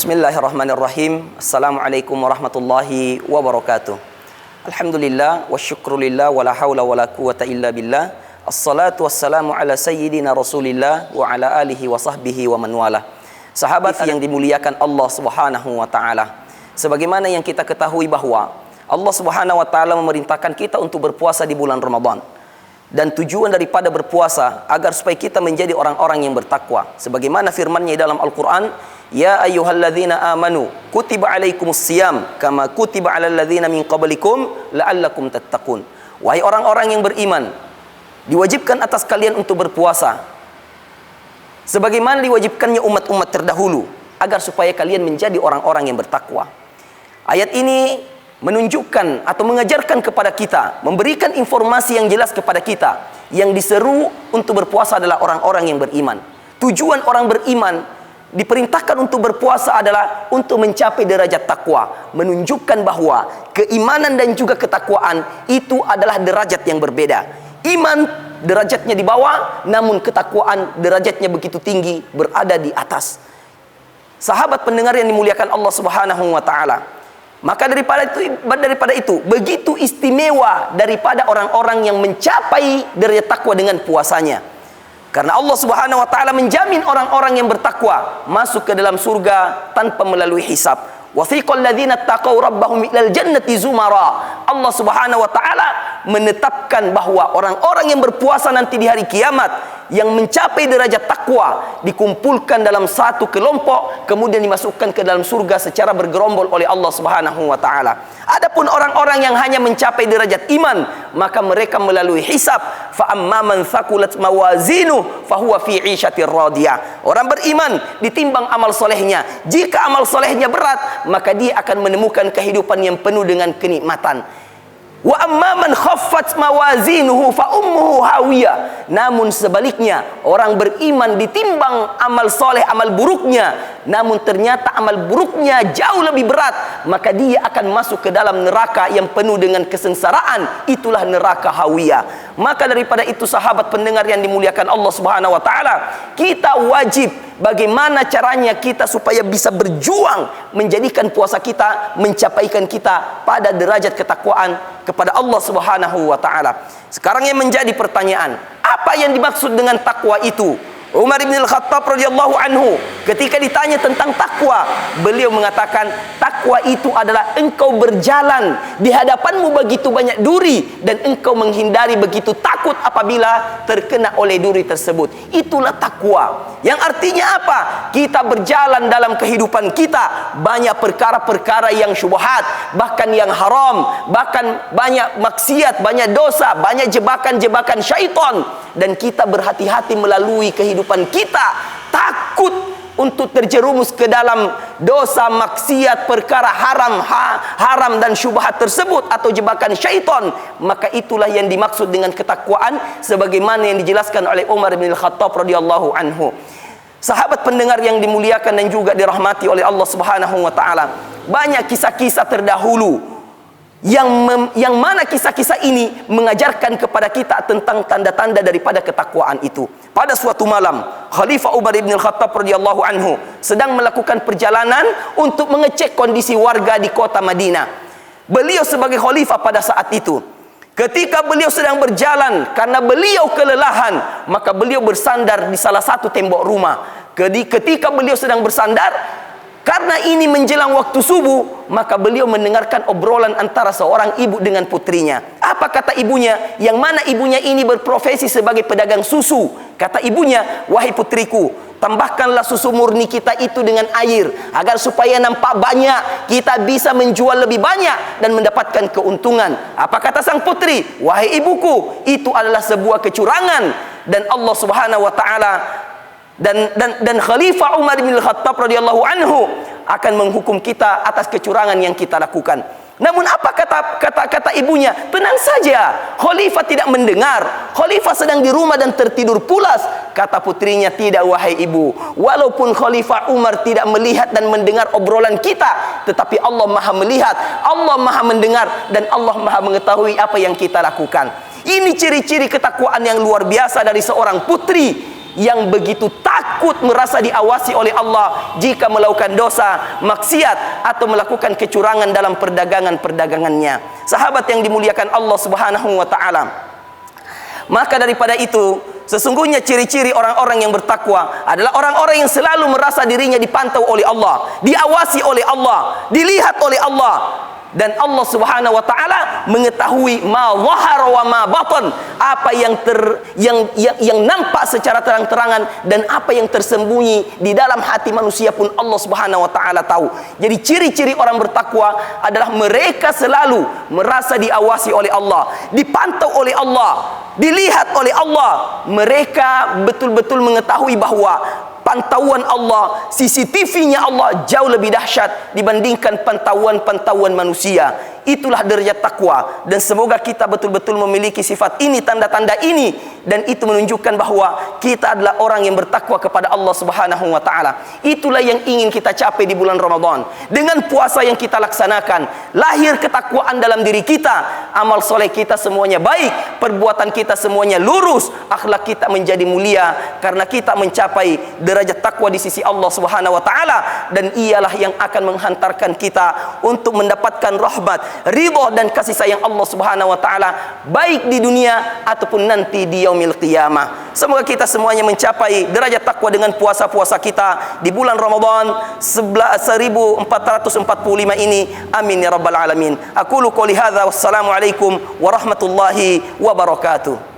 Bismillahirrahmanirrahim. Assalamualaikum warahmatullahi wabarakatuh. Alhamdulillah wa syukrulillah wa la hawla wa la quwata illa billah. Assalatu wassalamu ala sayyidina Rasulillah wa ala alihi wa sahbihi wa man wala. Sahabat yang dimuliakan Allah Subhanahu wa taala. Sebagaimana yang kita ketahui bahwa Allah Subhanahu wa taala memerintahkan kita untuk berpuasa di bulan Ramadan. Dan tujuan daripada berpuasa agar supaya kita menjadi orang-orang yang bertakwa. Sebagaimana firman-Nya dalam Al-Qur'an, ya ayyuhalladzina amanu kutiba alaikumus siyam kama kutiba alal ladzina min qablikum la'allakum tattaqun. Wahai orang-orang yang beriman, diwajibkan atas kalian untuk berpuasa sebagaimana diwajibkannya umat-umat terdahulu agar supaya kalian menjadi orang-orang yang bertakwa. Ayat ini menunjukkan atau mengajarkan kepada kita, memberikan informasi yang jelas kepada kita, yang diseru untuk berpuasa adalah orang-orang yang beriman. Tujuan orang beriman diperintahkan untuk berpuasa adalah untuk mencapai derajat takwa, menunjukkan bahwa keimanan dan juga ketakwaan itu adalah derajat yang berbeda. Iman derajatnya di bawah, namun ketakwaan derajatnya begitu tinggi, berada di atas. Sahabat pendengar yang dimuliakan Allah Subhanahu wa taala, maka daripada itu begitu istimewa daripada orang-orang yang mencapai derajat takwa dengan puasanya. Karena Allah Subhanahu wa taala menjamin orang-orang yang bertakwa masuk ke dalam surga tanpa melalui hisab. Wasiqal ladzina taqaw rabbahum ilal jannati zumara. Allah Subhanahu wa taala menetapkan bahwa orang-orang yang berpuasa nanti di hari kiamat yang mencapai derajat takwa dikumpulkan dalam satu kelompok, kemudian dimasukkan ke dalam surga secara bergerombol oleh Allah Subhanahu wa taala. Adapun orang-orang yang hanya mencapai derajat iman, maka mereka melalui hisab. Fa amma man thaqulat mawazinuhu fahuwa fi 'ishatir radiyah. Orang beriman ditimbang amal solehnya. Jika amal solehnya berat, maka dia akan menemukan kehidupan yang penuh dengan kenikmatan. Wa amma man khaffat mawazinuhu fa ummuhu hawiyah. Namun sebaliknya, orang beriman ditimbang amal soleh, amal buruknya, namun ternyata amal buruknya jauh lebih berat, maka dia akan masuk ke dalam neraka yang penuh dengan kesengsaraan. Itulah neraka hawiyah. Maka daripada itu, sahabat pendengar yang dimuliakan Allah Subhanahu wa taala, kita wajib bagaimana caranya kita supaya bisa berjuang menjadikan puasa kita, mencapaikan kita pada derajat ketakwaan kepada Allah Subhanahu wa taala. Sekarang yang menjadi pertanyaan, apa yang dimaksud dengan takwa itu? Umar bin Al-Khattab radhiyallahu anhu ketika ditanya tentang takwa, beliau mengatakan, takwa itu adalah engkau berjalan di hadapanmu begitu banyak duri dan engkau menghindari begitu takut apabila terkena oleh duri tersebut. Itulah takwa. Yang artinya apa? Kita berjalan dalam kehidupan kita banyak perkara-perkara yang syubhat, bahkan yang haram, bahkan banyak maksiat, banyak dosa, banyak jebakan-jebakan syaitan, dan kita berhati-hati melalui kehidupan kita, takut untuk terjerumus ke dalam dosa, maksiat, perkara haram dan syubhat tersebut atau jebakan syaitan. Maka itulah yang dimaksud dengan ketakwaan sebagaimana yang dijelaskan oleh Umar bin Al-Khattab radhiyallahu anhu. Sahabat pendengar yang dimuliakan dan juga dirahmati oleh Allah Subhanahu wa taala, banyak kisah-kisah terdahulu yang mana kisah-kisah ini mengajarkan kepada kita tentang tanda-tanda daripada ketakwaan itu. Pada suatu malam, Khalifah Umar bin Al-Khattab radhiyallahu anhu sedang melakukan perjalanan untuk mengecek kondisi warga di kota Madinah. Beliau sebagai khalifah pada saat itu, ketika beliau sedang berjalan, karena beliau kelelahan, maka beliau bersandar di salah satu tembok rumah. Ketika beliau sedang bersandar, karena ini menjelang waktu subuh, maka beliau mendengarkan obrolan antara seorang ibu dengan putrinya. Apa kata ibunya? Yang mana ibunya ini berprofesi sebagai pedagang susu. Kata ibunya, wahai putriku, tambahkanlah susu murni kita itu dengan air, agar supaya nampak banyak, kita bisa menjual lebih banyak dan mendapatkan keuntungan. Apa kata sang putri? Wahai ibuku, itu adalah sebuah kecurangan, dan Allah Subhanahu wa taala dan Khalifah Umar bin Al-Khattab radhiyallahu anhu akan menghukum kita atas kecurangan yang kita lakukan. Namun apa kata ibunya? Tenang saja, Khalifah tidak mendengar. Khalifah sedang di rumah dan tertidur pulas. Kata putrinya, tidak wahai ibu, walaupun Khalifah Umar tidak melihat dan mendengar obrolan kita, tetapi Allah Maha melihat, Allah Maha mendengar, dan Allah Maha mengetahui apa yang kita lakukan. Ini ciri-ciri ketakwaan yang luar biasa dari seorang putri yang begitu takut merasa diawasi oleh Allah jika melakukan dosa, maksiat atau melakukan kecurangan dalam perdagangan-perdagangannya. Sahabat yang dimuliakan Allah Subhanahu wa taala. Maka daripada itu, sesungguhnya ciri-ciri orang-orang yang bertakwa adalah orang-orang yang selalu merasa dirinya dipantau oleh Allah, diawasi oleh Allah, dilihat oleh Allah. Dan Allah Subhanahu wa taala mengetahui ma zahara wa ma batan, apa yang nampak secara terang-terangan dan apa yang tersembunyi di dalam hati manusia pun Allah Subhanahu wa taala tahu. Jadi ciri-ciri orang bertakwa adalah mereka selalu merasa diawasi oleh Allah, dipantau oleh Allah, dilihat oleh Allah. Mereka betul-betul mengetahui bahwa pantauan Allah, CCTV-nya Allah jauh lebih dahsyat dibandingkan pantauan-pantauan manusia. Itulah derajat takwa, dan semoga kita betul-betul memiliki sifat ini, tanda-tanda ini, dan itu menunjukkan bahwa kita adalah orang yang bertakwa kepada Allah Subhanahu wa taala. Itulah yang ingin kita capai di bulan Ramadan. Dengan puasa yang kita laksanakan, lahir ketakwaan dalam diri kita, amal soleh kita semuanya baik, perbuatan kita semuanya lurus, akhlak kita menjadi mulia karena kita mencapai derajat takwa di sisi Allah Subhanahu wa taala, dan ialah yang akan menghantarkan kita untuk mendapatkan rahmat, ridha dan kasih sayang Allah Subhanahu wa taala baik di dunia ataupun nanti di yaumil qiyamah. Semoga kita semuanya mencapai derajat takwa dengan puasa-puasa kita di bulan Ramadan 1445 ini. Amin ya rabbal alamin. Aqulu qouli hadza wassalamu alaikum warahmatullahi wabarakatuh.